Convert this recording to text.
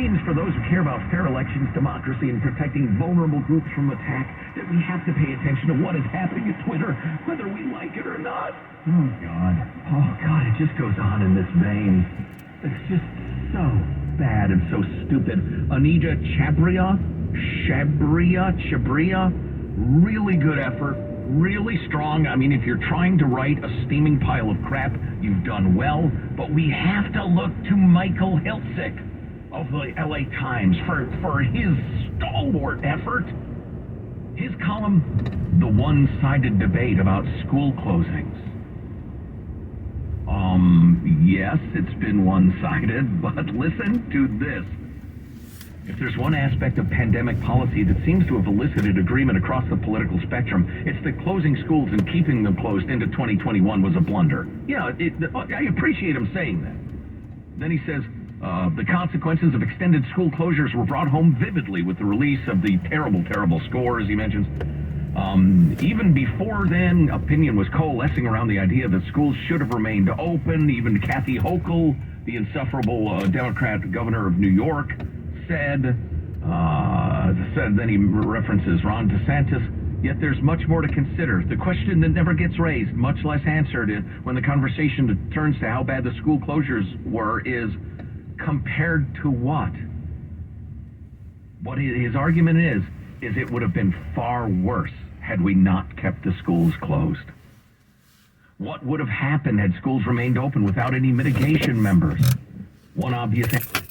means for those who care about fair elections, democracy, and protecting vulnerable groups from attack that we have to pay attention to what is happening at Twitter, whether we like it or not. Oh, God. Oh, God, it just goes on in this vein. It's just so bad and so stupid. Anita Chabria, really good effort, really strong. I mean, if you're trying to write a steaming pile of crap, you've done well, but we have to look to Michael Hiltzik of the LA Times for his stalwart effort. His column, The One-Sided Debate About School Closings. Yes, it's been one-sided, but listen to this. If there's one aspect of pandemic policy that seems to have elicited agreement across the political spectrum, it's that closing schools and keeping them closed into 2021 was a blunder. Yeah, I appreciate him saying that. Then he says, the consequences of extended school closures were brought home vividly with the release of the terrible scores he mentions. Even before then, opinion was coalescing around the idea that schools should have remained open. Even Kathy Hochul, the insufferable Democrat governor of New York, said, then he references Ron DeSantis, yet there's much more to consider. The question that never gets raised, much less answered, when the conversation turns to how bad the school closures were, is compared to what? What his argument is it would have been far worse had we not kept the schools closed. What would have happened had schools remained open without any mitigation members? One obvious answer.